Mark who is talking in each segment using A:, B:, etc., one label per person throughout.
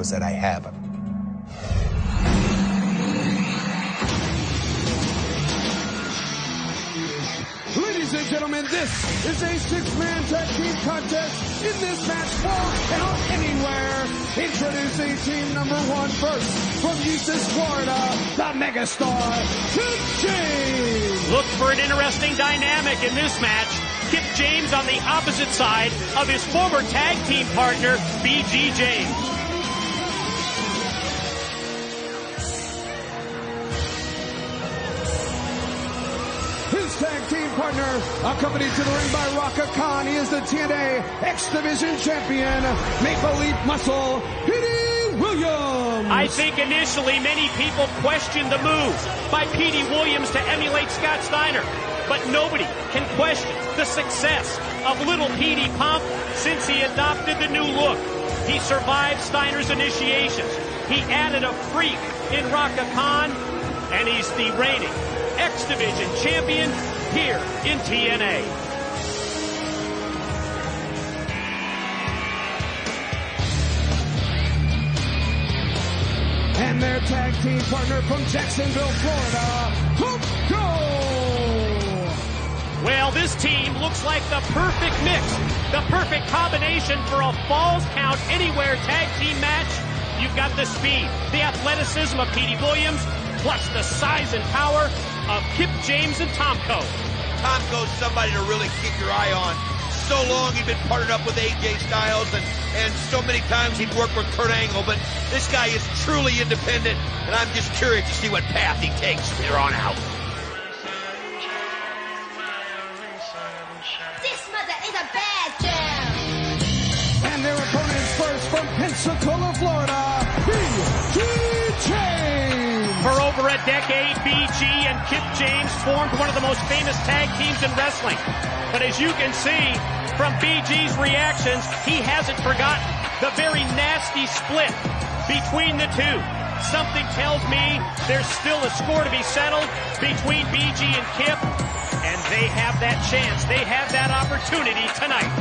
A: knows that I haven't.
B: Ladies and gentlemen, this is a six-man tag team contest. In this match, Falls Count Anywhere. Introducing team number one first. From Eustis, Florida, the megastar, Kip James.
C: Look for an interesting dynamic in this match. Kip James on the opposite side of his former tag team partner, B.G. James.
B: Tag team partner, accompanied to the ring by Raka Khan. He is the TNA X Division champion, Maple Leaf Muscle, Petey Williams.
C: I think initially many people questioned the move by Petey Williams to emulate Scott Steiner, but nobody can question the success of little Petey Pump since he adopted the new look. He survived Steiner's initiations. He added a freak in Raka Khan, and he's the reigning X Division champion here in TNA.
B: And their tag team partner from Jacksonville, Florida, Tomko.
C: Well, this team looks like the perfect mix, the perfect combination for a Falls Count Anywhere tag team match. You've got the speed, the athleticism of Petey Williams, plus the size and power of Kip James and Tomko.
D: Tomko's somebody to really keep your eye on. So long he'd been partnered up with AJ Styles, and so many times he'd worked with Kurt Angle, but this guy is truly independent, and I'm just curious to see what path he takes from here on out.
E: This mother is a bad girl.
B: And their opponents first from Pensacola, Florida, B.G. James.
C: For over a decade, B.G. and Kip James formed one of the most famous tag teams in wrestling. But as you can see from B.G.'s reactions, he hasn't forgotten the very nasty split between the two. Something tells me there's still a score to be settled between B.G. and Kip, and they have that chance. They have that opportunity tonight.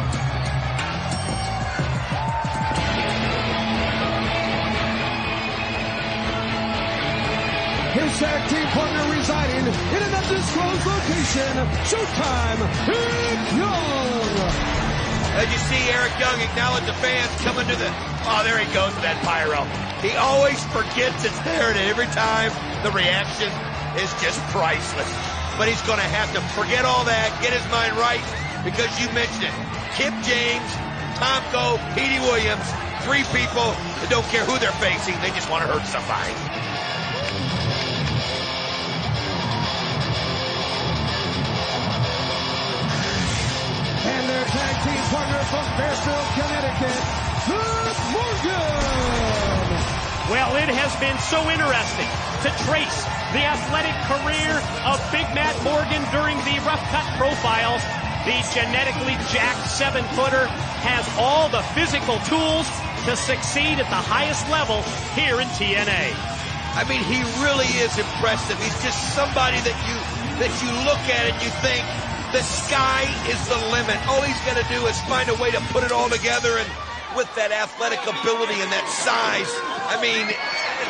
B: His tag team partner residing in an undisclosed location, Showtime, Eric Young.
D: As you see Eric Young acknowledge the fans coming to the... Oh, there he goes, that pyro. He always forgets it's there, and every time the reaction is just priceless. But he's going to have to forget all that, get his mind right, because you mentioned it. Kip James, Tomko, Petey Williams, three people that don't care who they're facing, they just want to hurt somebody.
B: And their tag team partner from Fairfield, Connecticut, Matt Morgan.
C: Well, it has been so interesting to trace the athletic career of Big Matt Morgan during the Rough Cut profiles. The genetically jacked 7-footer has all the physical tools to succeed at the highest level here in TNA.
D: I mean, he really is impressive. He's just somebody that you look at and you think, the sky is the limit. All he's got to do is find a way to put it all together, and with that athletic ability and that size, I mean,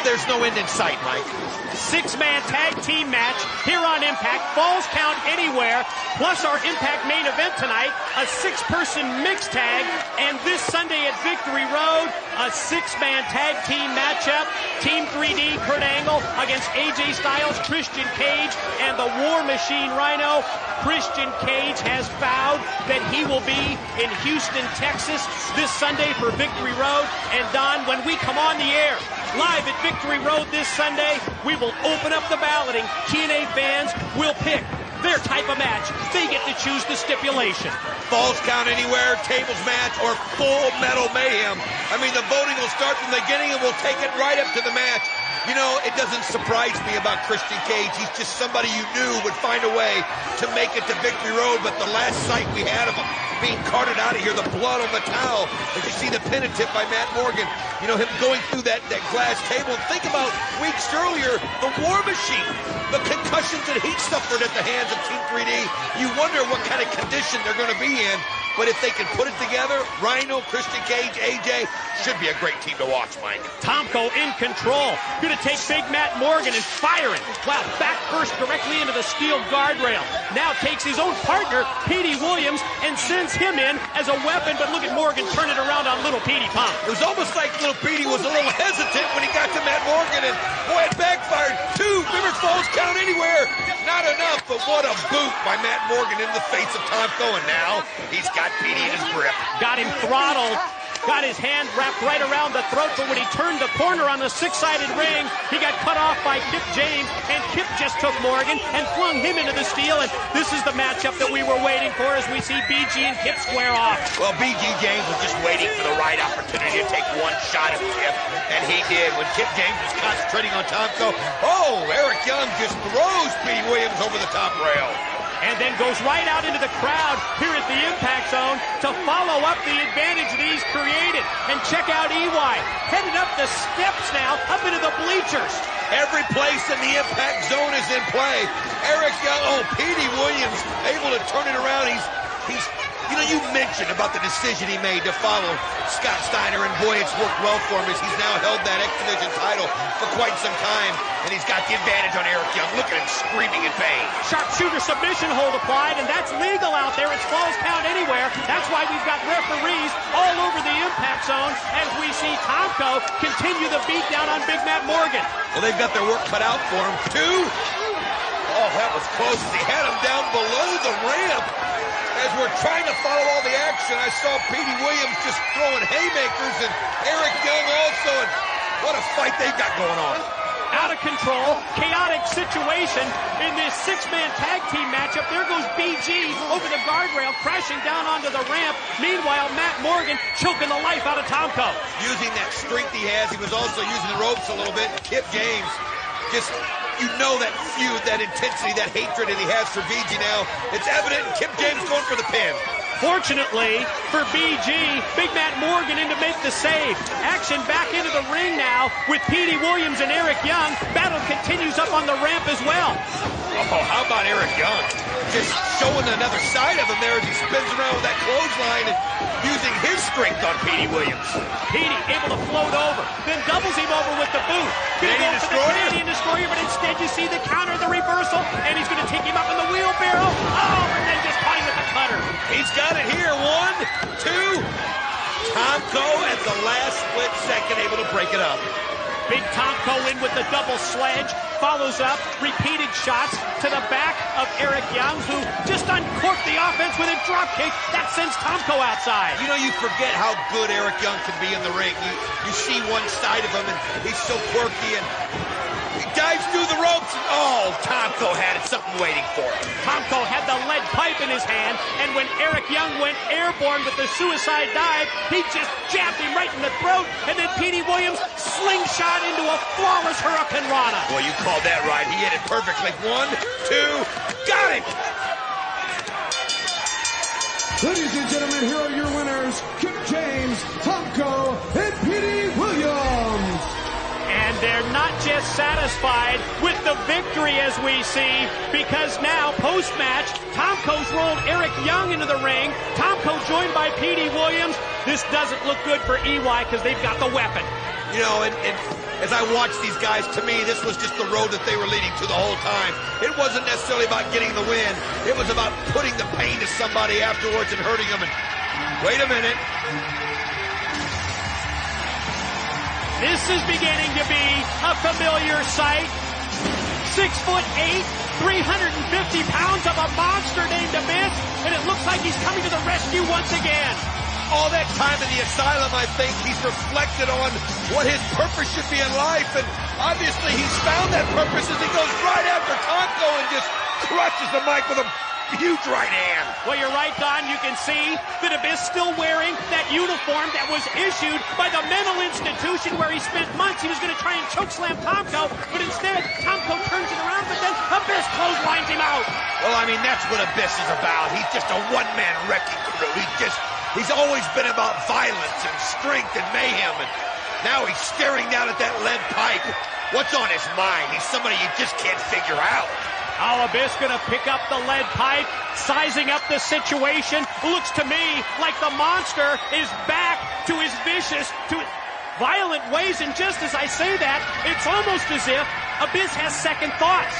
D: there's no end in sight, Mike.
C: Six-man tag team match here on Impact. Falls Count Anywhere, plus our Impact main event tonight, a six-person mixed tag, and this Sunday at Victory Road, a six-man tag team matchup. Team 3D, Kurt Angle against AJ Styles, Christian Cage, and the War Machine Rhino. Christian Cage has vowed that he will be in Houston, Texas this Sunday for Victory Road. And Don, when we come on the air live at Victory Road this Sunday, we will open up the balloting. TNA fans will pick their type of match. They get to choose the stipulation.
D: Falls Count Anywhere, tables match, or Full Metal Mayhem. I mean, the voting will start from the beginning and we'll take it right up to the match. You know, it doesn't surprise me about Christian Cage. He's just somebody you knew would find a way to make it to Victory Road, but the last sight we had of him being carted out of here, the blood on the towel, as you see the pin and tip by Matt Morgan, you know, him going through that glass table. Think about weeks earlier, the War Machine, the concussions that he suffered at the hands of Team 3D. You wonder what kind of condition they're going to be in But if they can put it together, Rhino, Christian Cage, AJ, should be a great team to watch, Mike.
C: Tomko in control. Going to take Big Matt Morgan and firing. Wow, back first directly into the steel guardrail. Now takes his own partner, Petey Williams, and sends him in as a weapon. But look at Morgan turn it around on little Petey Pump.
D: It was almost like little Petey was a little hesitant when he got to Matt Morgan, and boy, it backfired. 2 Rivers Falls count anywhere. Not enough, but what a boot by Matt Morgan in the face of Tomko, and now he's got Petey in his grip.
C: Got him throttled. Got his hand wrapped right around the throat, but when he turned the corner on the 6-sided ring, he got cut off by Kip James, and Kip just took Morgan and flung him into the steel, and this is the matchup that we were waiting for as we see BG and Kip square off.
D: Well, BG James was just waiting for the right opportunity to take one shot at Kip, and he did. When Kip James was concentrating on Tomko, Eric Young just throws Petey Williams over the top rail.
C: And then goes right out into the crowd here at the Impact Zone to follow up the advantage that he's created. And check out EY, headed up the steps now, up into the bleachers.
D: Every place in the Impact Zone is in play. Eric Young, Petey Williams able to turn it around. He's you mentioned about the decision he made to follow Scott Steiner, and boy, it's worked well for him as he's now held that X Division title for quite some time, and he's got the advantage on Eric Young. Look at him screaming in pain.
C: Sharpshooter submission hold applied, and that's legal out there. It's falls count anywhere. That's why we've got referees all over the Impact Zone as we see Tomko continue the beatdown on Big Matt Morgan.
D: Well, they've got their work cut out for him. 2. Oh, that was close. He had him down below the ramp. As we're trying to follow all the action, I saw Petey Williams just throwing haymakers, and Eric Young also, and what a fight they've got going on.
C: Out of control, chaotic situation in this 6-man tag team matchup. There goes BG over the guardrail, crashing down onto the ramp. Meanwhile, Matt Morgan choking the life out of Tomko.
D: Using that strength he has, he was also using the ropes a little bit. Kip James just... that feud, that intensity, that hatred that he has for BG now. It's evident, and Kip James going for the pin.
C: Fortunately for BG, Big Matt Morgan in to make the save. Action back into the ring now with Petey Williams and Eric Young. Battle continues up on the ramp as well.
D: Oh, how about Eric Young? Just showing another side of him there as he spins around with that clothesline and using his strength on Petey Williams.
C: Petey able to float over, then doubles him over with the boot.
D: Canadian Destroyer?
C: The Canadian Destroyer, but instead you see the counter, the reversal, and he's going to take him up in the wheelbarrow. And then just caught him with the cutter.
D: He's got it here. 1, 2. Tomko at the last split second able to break it up.
C: Big Tomko in with the double sledge, follows up, repeated shots to the back of Eric Young, who just uncorked the offense with a drop kick. That sends Tomko outside.
D: You forget how good Eric Young can be in the ring. You see one side of him, and he's so quirky, and he dives through the ropes, and Tomko had something waiting for him.
C: Tomko had the lead pipe in his hand, and when Eric Young went airborne with the suicide dive, he just jabbed him right in the throat, and then Petey Williams slingshot into a flawless Hurricane Rana.
D: Well, you called that right. He hit it perfectly. 1, 2, got it!
B: Ladies and gentlemen, here are your winners, Kip James, Tomko, and Petey Williams.
C: And they're not just satisfied with the victory as we see, because now, post-match, Tomko's rolled Eric Young into the ring. Tomko joined by Petey Williams. This doesn't look good for EY because they've got the weapon.
D: And as I watched these guys, to me, this was just the road that they were leading to the whole time. It wasn't necessarily about getting the win. It was about putting the pain to somebody afterwards and hurting them. And wait a minute.
C: This is beginning to be a familiar sight. 6'8", 350 pounds of a monster named Abyss, and it looks like he's coming to the rescue once again.
D: All that time in the asylum, I think he's reflected on what his purpose should be in life, and obviously he's found that purpose as he goes right after Tomko and just crushes the mic with a huge right hand.
C: Well, you're right, Don. You can see that Abyss still wearing that uniform that was issued by the mental institution where he spent months. He was going to try and chokeslam Tomko, but instead, Tomko turns it around, but then Abyss clotheslines him out.
D: Well, I mean, that's what Abyss is about. He's just a one-man wrecking crew. He's always been about violence and strength and mayhem, and now he's staring down at that lead pipe. What's on his mind? He's somebody you just can't figure out.
C: Oh, Abyss gonna pick up the lead pipe, sizing up the situation. Looks to me like the monster is back to his vicious, to violent ways. And just as I say that, it's almost as if Abyss has second thoughts.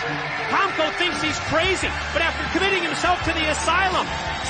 C: Tomko thinks he's crazy, but after committing himself to the asylum,